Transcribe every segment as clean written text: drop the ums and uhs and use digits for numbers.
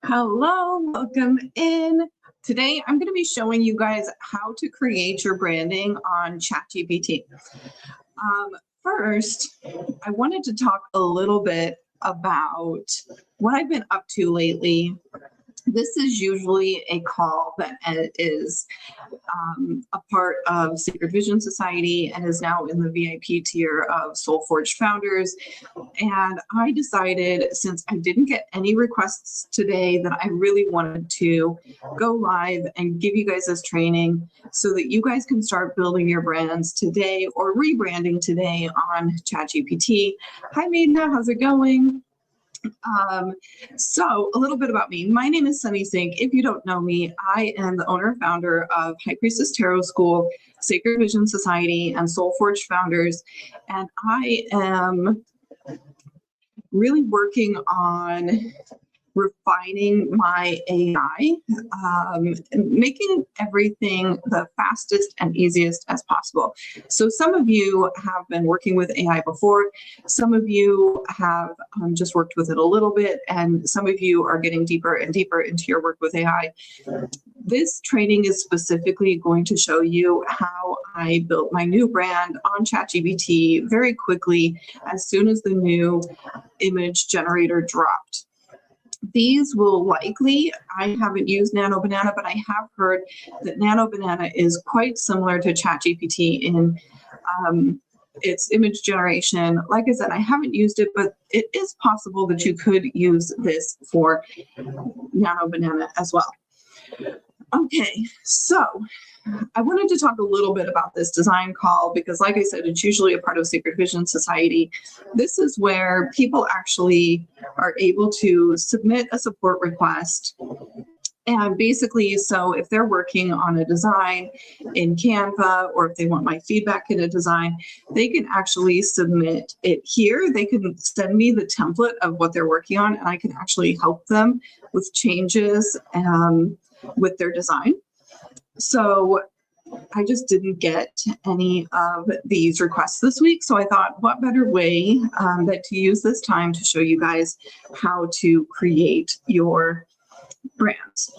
Hello, welcome in. Today, I'm going to be showing you guys how to create your branding on ChatGPT. First, I wanted to talk a little bit about what I've been up to lately. This is usually a call that is a part of Sacred Vision Society and is now in the VIP tier of SoulForge founders. And I decided, since I didn't get any requests today, that I really wanted to go live and give you guys this training so that you guys can start building your brands today or rebranding today on ChatGPT. Hi, Maida, how's it going? So a little bit about me. My name is Sunny Sink. If you don't know me, I am the owner and founder of High Priestess Tarot School, Sacred Vision Society, and SoulForge Founders. And I am really working on refining my AI, making everything the fastest and easiest as possible. So some of you have been working with AI before, some of you have just worked with it a little bit, and some of you are getting deeper and deeper into your work with AI. This training is specifically going to show you how I built my new brand on ChatGPT very quickly as soon as the new image generator dropped. These will likely, I haven't used Nano Banana, but I have heard that Nano Banana is quite similar to ChatGPT in its image generation. Like I said, I haven't used it, but it is possible that you could use this for Nano Banana as well. Okay, so I wanted to talk a little bit about this design call because, like I said, it's usually a part of Sacred Vision Society. This is where people actually are able to submit a support request. And basically, so if they're working on a design in Canva, or if they want my feedback in a design, they can actually submit it here. They can send me the template of what they're working on, and I can actually help them with changes with their design. So I just didn't get any of these requests this week. So I thought, what better way than to use this time to show you guys how to create your brands.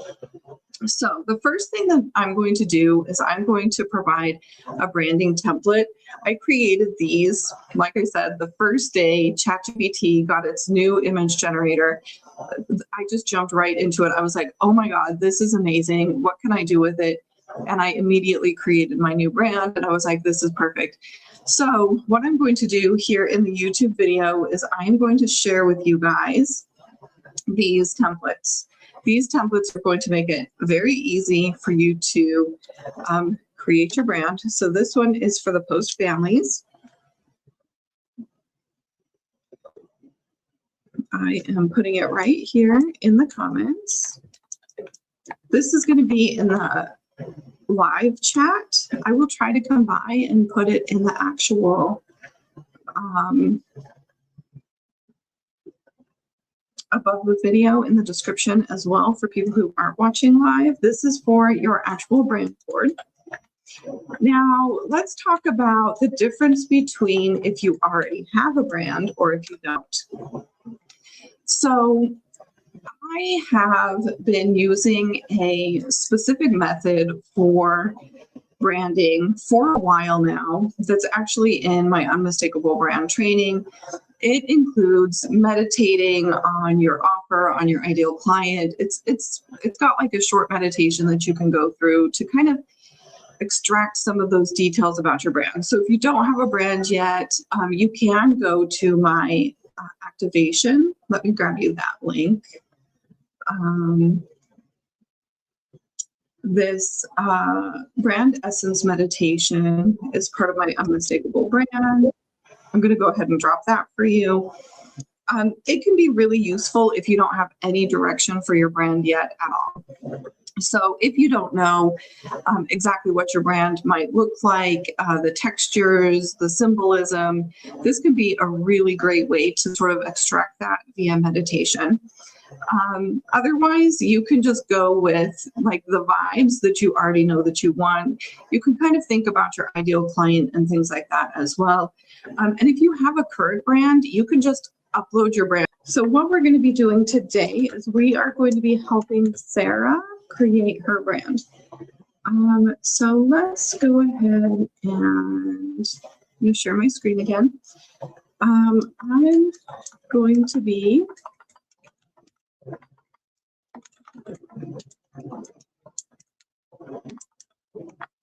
So the first thing that I'm going to do is I'm going to provide a branding template. I created these, like I said, the first day ChatGPT got its new image generator. I just jumped right into it. I was like, oh my God, this is amazing. What can I do with it? And I immediately created my new brand and I was like, this is perfect. So what I'm going to do here in the YouTube video is I'm going to share with you guys these templates. These templates are going to make it very easy for you to create your brand. So this one is for the post families. I am putting it right here in the comments. This is going to be in the live chat. I will try to come by and put it in the actual above the video in the description as well for people who aren't watching live. This is for your actual brand board. Now, let's talk about the difference between if you already have a brand or if you don't. So I have been using a specific method for branding for a while now that's actually in my Unmistakable Brand training. It includes meditating on your offer, on your ideal client. It's got like a short meditation that you can go through to kind of extract some of those details about your brand. So if you don't have a brand yet, you can go to my activation. Let me grab you that link. This brand essence meditation is part of my Unmistakable Brand. I'm going to go ahead and drop that for you. It can be really useful if you don't have any direction for your brand yet at all. So if you don't know exactly what your brand might look like, the textures, the symbolism, this can be a really great way to sort of extract that via meditation. Otherwise, you can just go with like the vibes that you already know that you want. You can kind of think about your ideal client and things like that as well. And if you have a current brand, you can just upload your brand So what we're going to be doing today is we are going to be helping Sarah create her brand. So let's go ahead and let me share my screen again. I'm going to be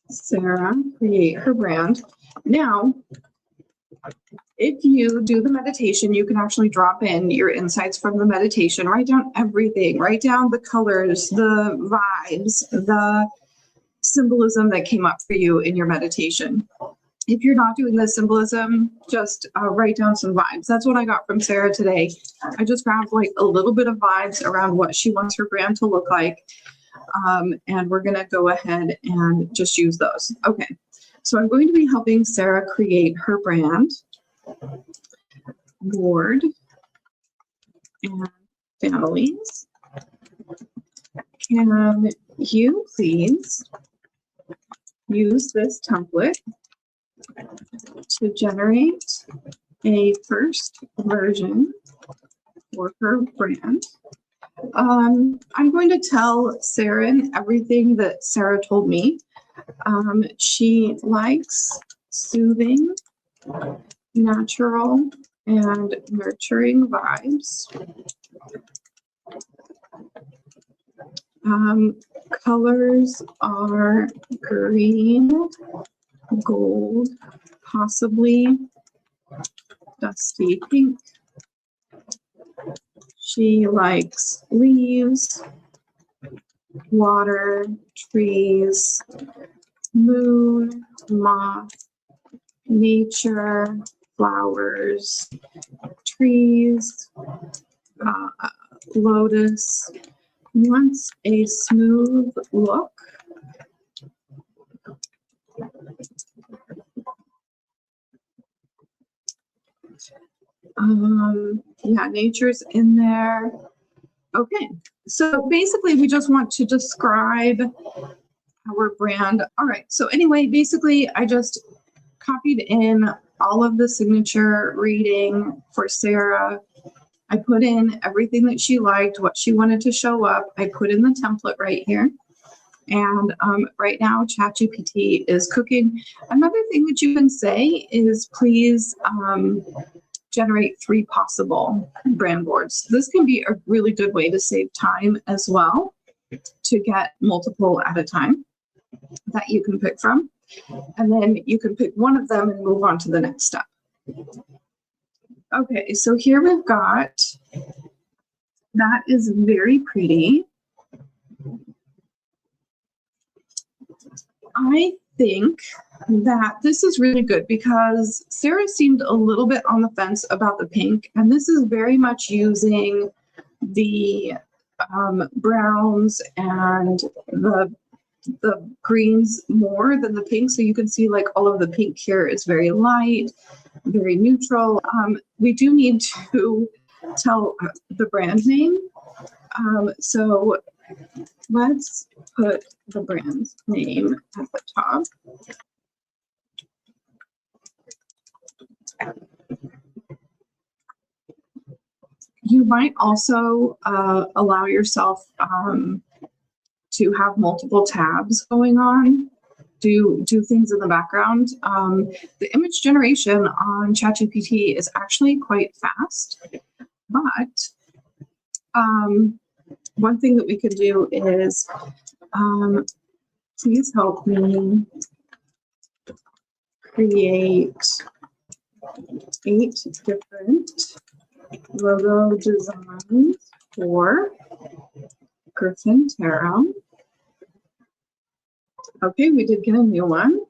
Sarah create her brand. Now, if you do the meditation, you can actually drop in your insights from the meditation. Write down everything. Write down the colors, the vibes, the symbolism that came up for you in your meditation. If you're not doing the symbolism, just write down some vibes. That's what I got from Sarah today. I just grabbed like a little bit of vibes around what she wants her brand to look like. And we're going to go ahead and just use those. Okay. So I'm going to be helping Sarah create her brand board and families. Can you please use this template to generate a first version for her brand? I'm going to tell Sarah everything that Sarah told me. She likes soothing, natural, and nurturing vibes. Colors are green, gold, possibly dusty pink. She likes leaves, water, trees, moon, moth, nature, flowers, trees, lotus. Wants a smooth look. Yeah, nature's in there. Okay, so basically we just want to describe our brand. All right, so anyway, basically I just copied in all of the signature reading for Sarah. I put in everything that she liked, what she wanted to show up. I put in the template right here. And right now, ChatGPT is cooking. Another thing that you can say is please generate 3 possible brand boards. This can be a really good way to save time as well, to get multiple at a time that you can pick from. And then you can pick one of them and move on to the next step. Okay, so here we've got, that is very pretty. I think that this is really good because Sarah seemed a little bit on the fence about the pink, and this is very much using the browns and the greens more than the pink. So you can see like all of the pink here is very light, very neutral. We do need to tell the brand name. So let's put the brand name at the top. You might also allow yourself to have multiple tabs going on, do things in the background. The image generation on ChatGPT is actually quite fast, but one thing that we could do is, please help me create 8 different logo designs for Griffin Tarot. Okay, we did get a new one.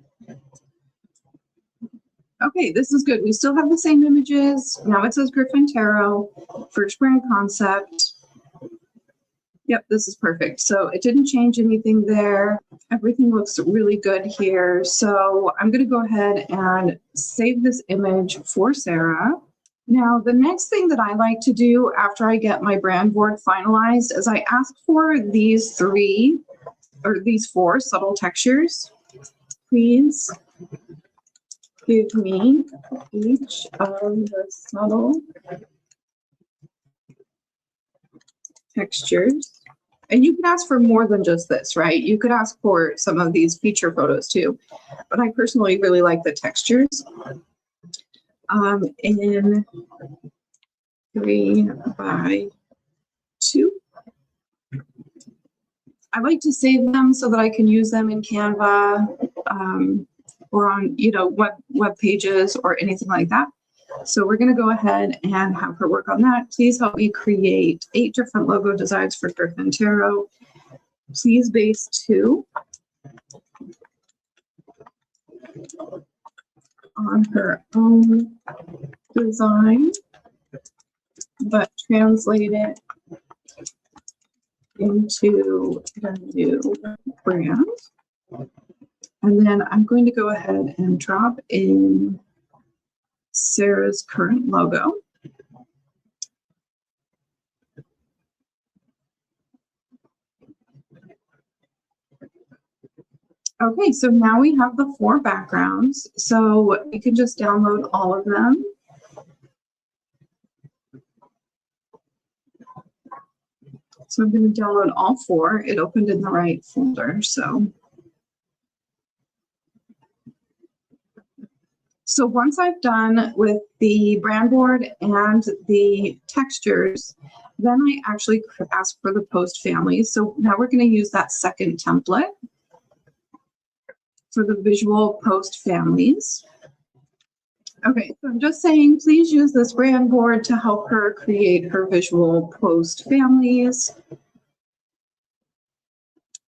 Okay, this is good. We still have the same images. Now it says Griffin Tarot, first brand concept. Yep, this is perfect. So it didn't change anything there. Everything looks really good here. So I'm going to go ahead and save this image for Sarah. Now, the next thing that I like to do after I get my brand board finalized is I ask for these 4 subtle textures. Please give me each of the subtle textures. And you can ask for more than just this, right? You could ask for some of these feature photos too. But I personally really like the textures. In 3x2. I like to save them so that I can use them in Canva or on, web pages or anything like that. So we're going to go ahead and have her work on that. Please help me create 8 different logo designs for Griffin Tarot. Please base 2 on her own design, but translate it into a new brand. And then I'm going to go ahead and drop in Sarah's current logo. Okay, so now we have the 4 backgrounds. So you can just download all of them. So I'm going to download all 4. It opened in the right folder. So once I've done with the brand board and the textures, then I actually ask for the post families. So now we're going to use that second template for the visual post families. Okay, so I'm just saying, please use this brand board to help her create her visual post families.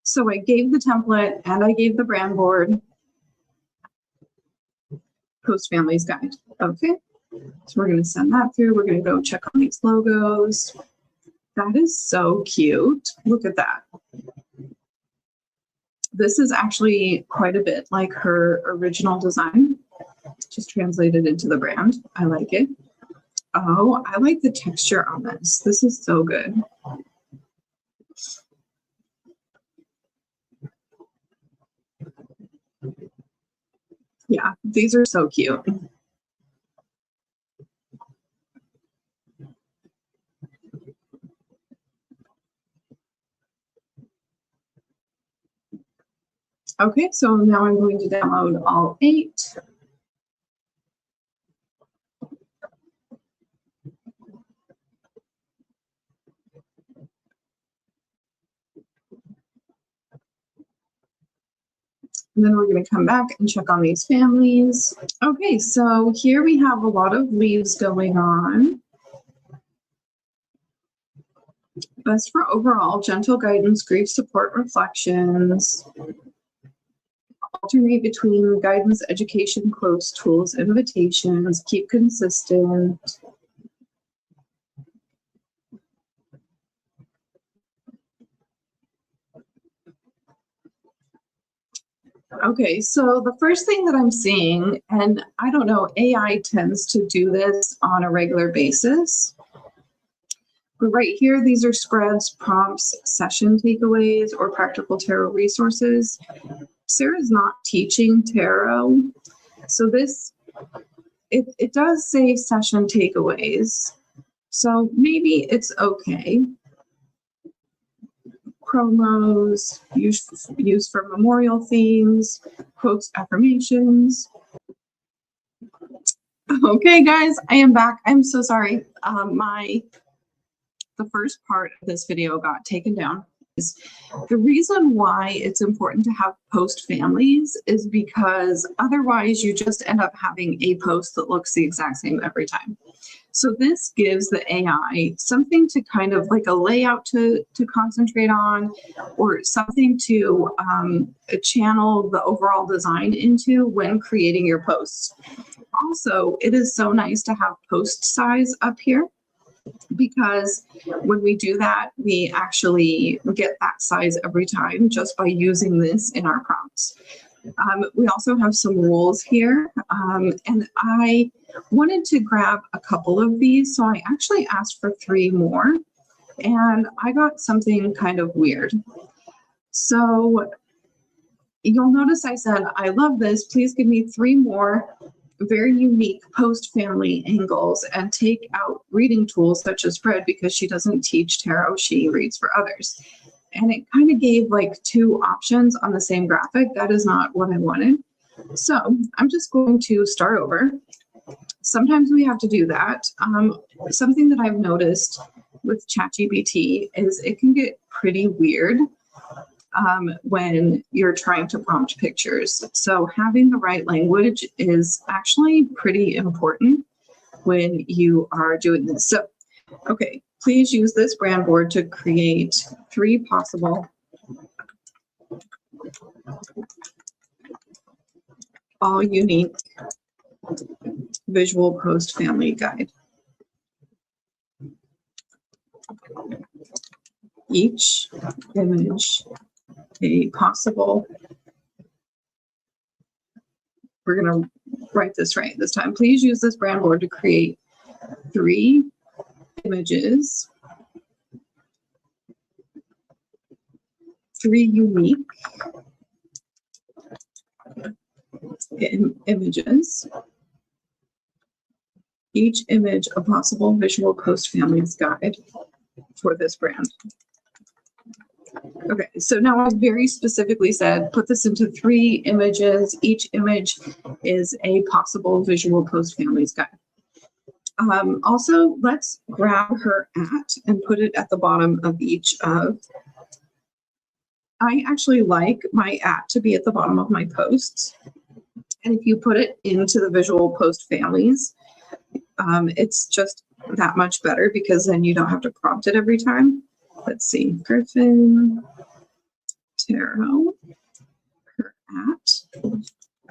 So I gave the template and I gave the brand board. Post families guide. Okay, so we're going to send that through. We're going to go check on these logos. That is so cute. Look at that. This is actually quite a bit like her original design, just translated into the brand. I like it. Oh, I like the texture on this. This is so good. Yeah, these are so cute. Okay, so now I'm going to download all 8. And then we're going to come back and check on these families. Okay, so here we have a lot of leaves going on. Best for overall, gentle guidance, grief support, reflections. Alternate between guidance, education, quotes, tools, invitations. Keep consistent. Okay, so the first thing that I'm seeing, and I don't know, AI tends to do this on a regular basis. But right here, these are spreads, prompts, session takeaways, or practical tarot resources. Sarah's not teaching tarot, so this, it does say session takeaways, so maybe it's okay. Promos, use for memorial themes, quotes, affirmations. Okay, guys, I am back. I'm so sorry. The first part of this video got taken down. The reason why it's important to have post families is because otherwise you just end up having a post that looks the exact same every time. So this gives the AI something to kind of like a layout to concentrate on, or something to channel the overall design into when creating your posts. Also, it is so nice to have post size up here, because when we do that, we actually get that size every time just by using this in our prompts. We also have some rules here, and I wanted to grab a couple of these, so I actually asked for 3 more, and I got something kind of weird. So you'll notice I said, I love this, please give me 3 more very unique post family angles and take out reading tools such as Fred because she doesn't teach tarot, she reads for others. And it kind of gave like two options on the same graphic. That is not what I wanted. So I'm just going to start over. Sometimes we have to do that. Something that I've noticed with ChatGPT is it can get pretty weird when you're trying to prompt pictures. So having the right language is actually pretty important when you are doing this. So, okay, please use this brand board to create 3 possible all unique visual post family guide. Each image a possible, we're going to write this right this time. Please use this brand board to create 3 images, 3 unique images, each image a possible visual post family's guide for this brand. Okay, so now I've very specifically said, put this into 3 images. Each image is a possible visual post family's guide. Also, let's grab her @ and put it at the bottom of each of. I actually like my @ to be at the bottom of my posts. And if you put it into the visual post families, it's just that much better because then you don't have to prompt it every time. Let's see, Griffin Tarot, her @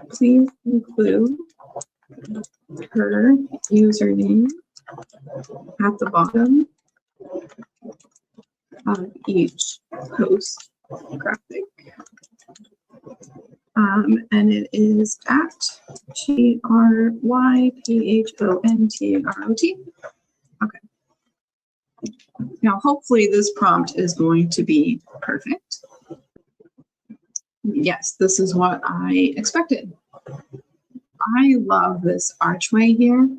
please include her username at the bottom of each post graphic. And it is @ GRYPHONTAROT. Okay. Now, hopefully this prompt is going to be perfect. Yes, this is what I expected. I love this archway here.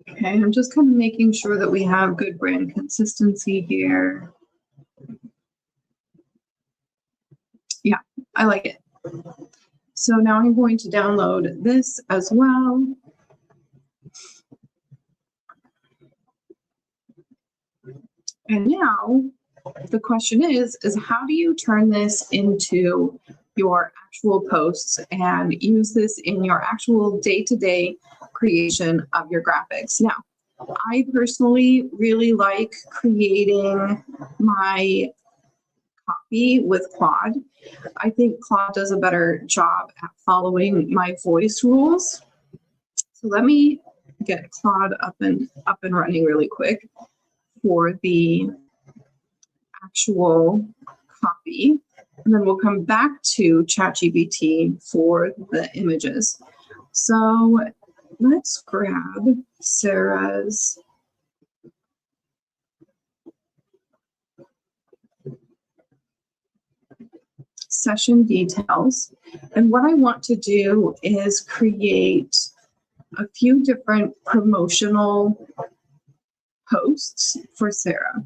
Okay, I'm just kind of making sure that we have good brand consistency here. Yeah, I like it. So now I'm going to download this as well. And now the question is how do you turn this into your actual posts and use this in your actual day-to-day creation of your graphics? Now, I personally really like creating my copy with Claude. I think Claude does a better job at following my voice rules. So let me get Claude up and running really quick for the actual copy, and then we'll come back to ChatGPT for the images. So let's grab Sarah's session details. And what I want to do is create a few different promotional posts for Sarah.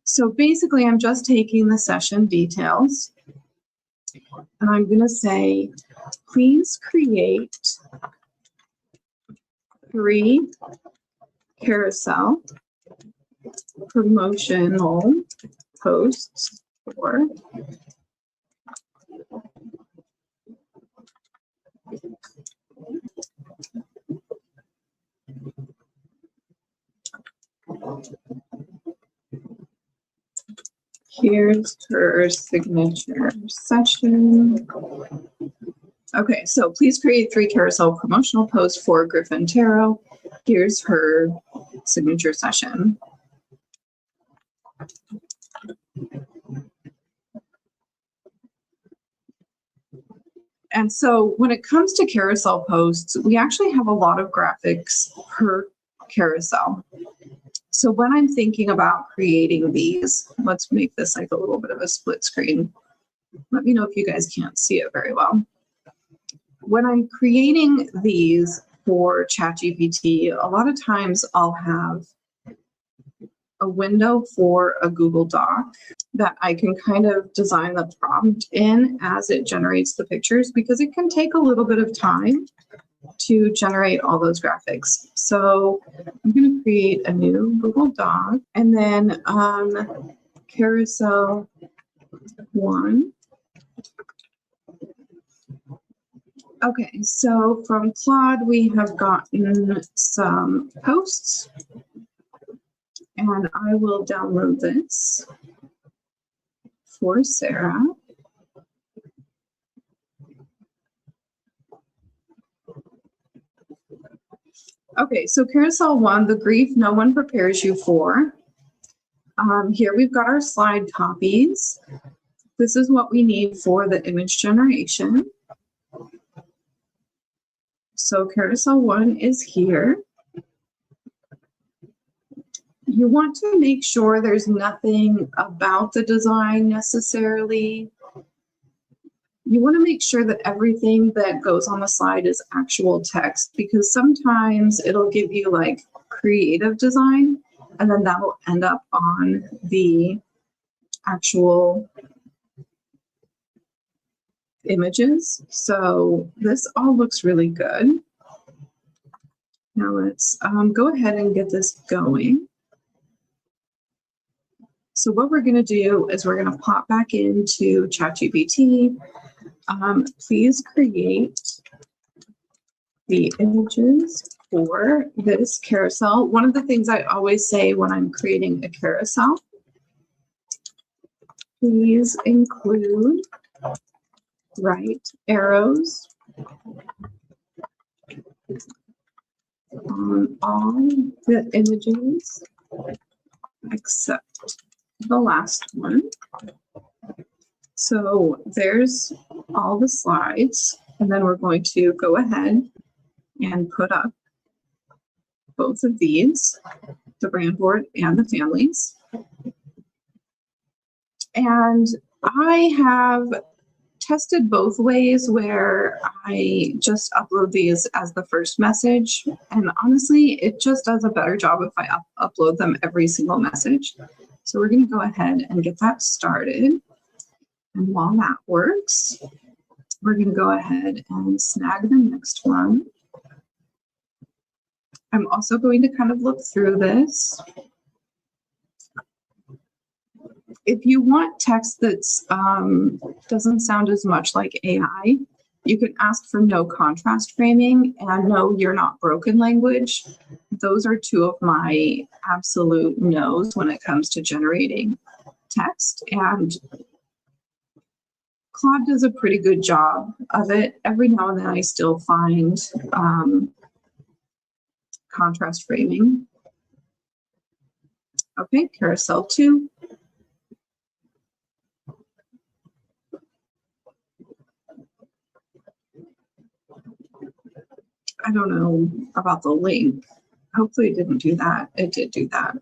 So basically, I'm just taking the session details and I'm going to say, please create 3 carousel promotional posts for here's her signature session. Okay, so please create 3 carousel promotional posts for Griffin Tarot. Here's her signature session. And so when it comes to carousel posts, we actually have a lot of graphics per carousel. So when I'm thinking about creating these, let's make this like a little bit of a split screen. Let me know if you guys can't see it very well. When I'm creating these for ChatGPT, a lot of times I'll have a window for a Google Doc that I can kind of design the prompt in as it generates the pictures, because it can take a little bit of time to generate all those graphics. So I'm going to create a new Google Doc, and then carousel 1. Okay, so from Claude, we have gotten some posts, and I will download this for Sarah. Okay, so carousel 1, the grief no one prepares you for. Here we've got our slide copies. This is what we need for the image generation. So carousel 1 is here. You want to make sure there's nothing about the design necessarily. You want to make sure that everything that goes on the slide is actual text, because sometimes it'll give you like creative design, and then that will end up on the actual images. So this all looks really good. Now let's go ahead and get this going. So what we're going to do is we're going to pop back into ChatGPT. Please create the images for this carousel. One of the things I always say when I'm creating a carousel, please include right arrows on all the images except the last one. So there's all the slides, and then we're going to go ahead and put up both of these, the brand board and the families. And I have tested both ways, where I just upload these as the first message, and honestly it just does a better job if I upload them every single message. So we're going to go ahead and get that started, and while that works, we're going to go ahead and snag the next one. I'm also going to kind of look through this. If you want text that's doesn't sound as much like AI, you can ask for no contrast framing and no you're not broken language. Those are two of my absolute no's when it comes to generating text, and Claude does a pretty good job of it. Every now and then I still find contrast framing. Okay, carousel 2. I don't know about the link. Hopefully it didn't do that. It did do that.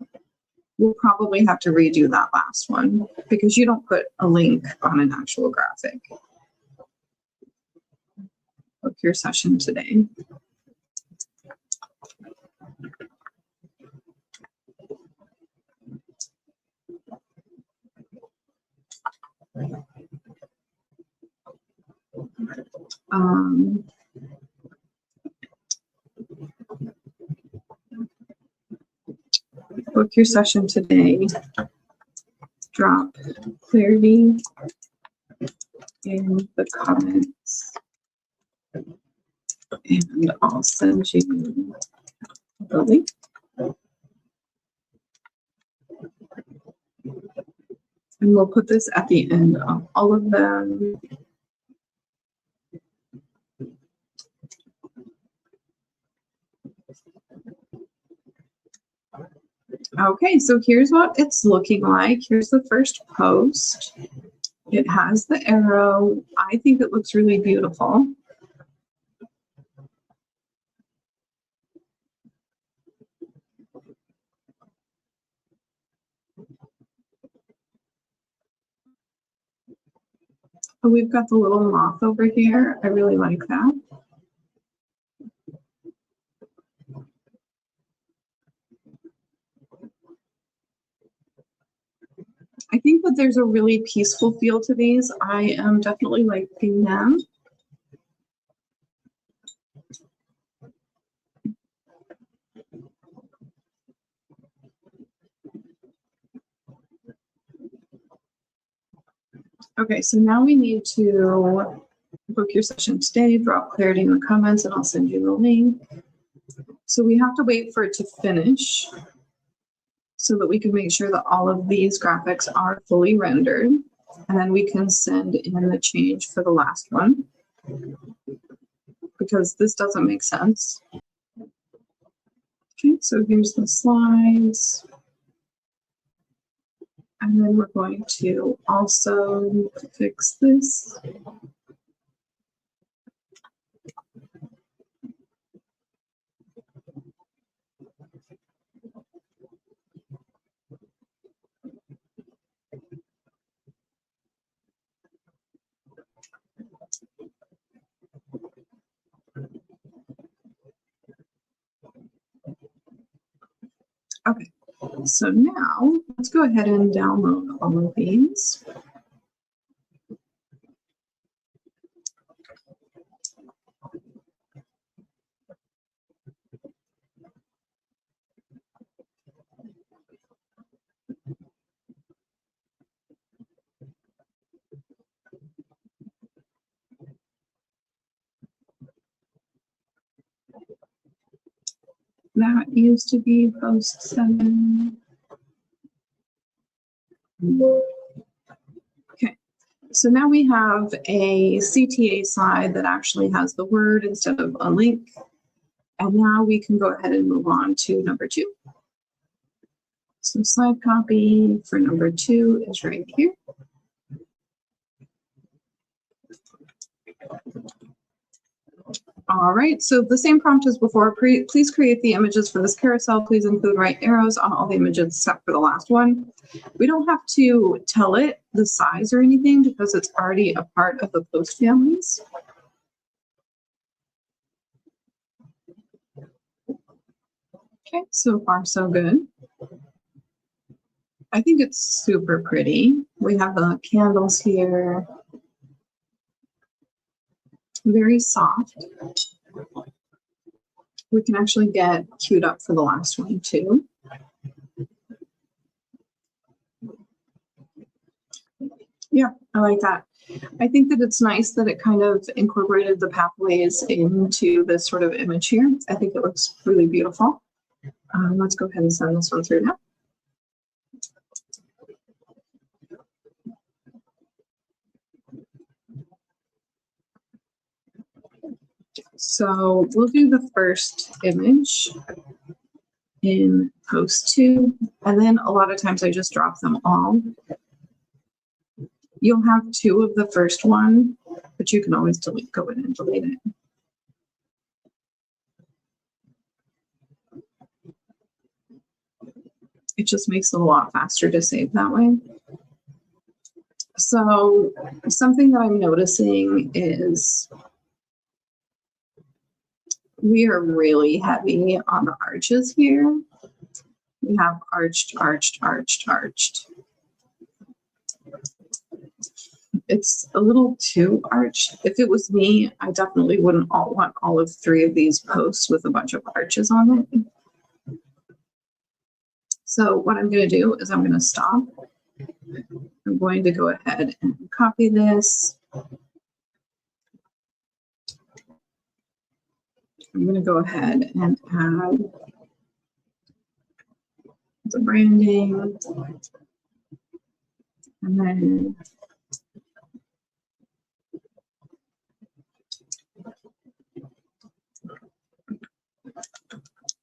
We'll probably have to redo that last one, because you don't put a link on an actual graphic. Book your session today. Book your session today. Drop clarity in the comments, and I'll send you the link. And we'll put this at the end of all of them. Okay, so here's what it's looking like. Here's the first post. It has the arrow. I think it looks really beautiful. Oh, we've got the little moth over here. I really like that. I think that there's a really peaceful feel to these. I am definitely liking them. Okay, so now we need to book your session today, drop clarity in the comments, and I'll send you the link. So we have to wait for it to finish so that we can make sure that all of these graphics are fully rendered. And then we can send in the change for the last one, because this doesn't make sense. Okay, so here's the slides. And then we're going to also fix this. Okay, so now let's go ahead and download all of these. That used to be post 7. Okay, so now we have a CTA slide that actually has the word instead of a link. And now we can go ahead and move on to number 2. So slide copy for number 2 is right here. All right, so the same prompt as before. Please create the images for this carousel. Please include right arrows on all the images except for the last one. We don't have to tell it the size or anything because it's already a part of the post families. Okay, so far so good. I think it's super pretty. We have the candles here. Very soft. We can actually get queued up for the last one too. Yeah, I like that. I think that it's nice that it kind of incorporated the pathways into this sort of image here. I think it looks really beautiful. Let's go ahead and send this one through now. So we'll do the first image in post 2, and then a lot of times I just drop them all. You'll have 2 of the first one, but you can always go in and delete it. It just makes it a lot faster to save that way. So something that I'm noticing is we are really heavy on the arches here. We have arched, arched, arched, arched. It's a little too arched. If it was me, I definitely wouldn't want all of 3 of these posts with a bunch of arches on it. So what I'm going to do is I'm going to stop. I'm going to go ahead and copy this. I'm going to go ahead and add the branding. And then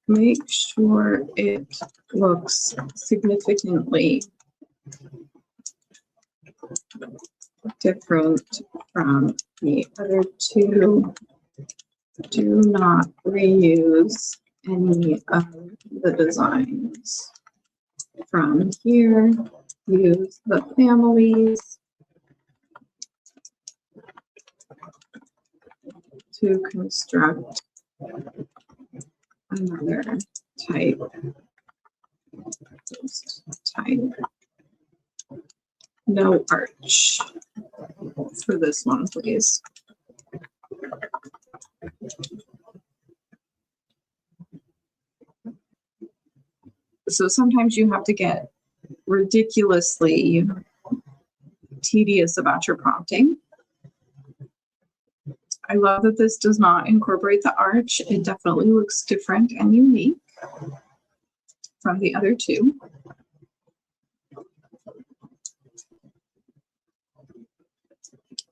make sure it looks significantly different from the other 2. Do not reuse any of the designs from here. Use the families to construct another type, post type, no arch for this one, please. So sometimes you have to get ridiculously tedious about your prompting. I love that this does not incorporate the arch. It definitely looks different and unique from the other two.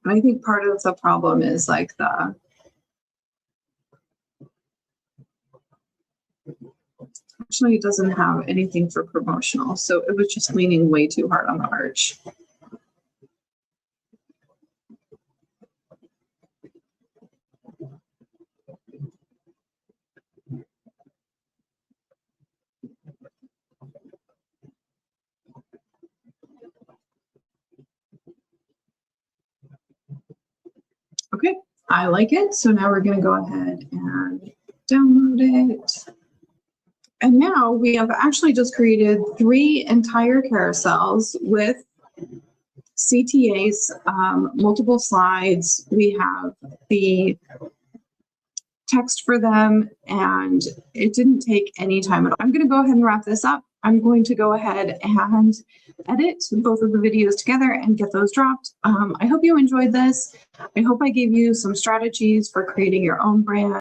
I think part of the problem is like actually it doesn't have anything for promotional, so it was just leaning way too hard on the arch. Okay, I like it. So now we're going to go ahead and download it. And now we have actually just created 3 entire carousels with CTAs, multiple slides. We have the text for them, and it didn't take any time at all. I'm going to go ahead and wrap this up. I'm going to go ahead and edit both of the videos together and get those dropped. I hope you enjoyed this. I hope I gave you some strategies for creating your own brand.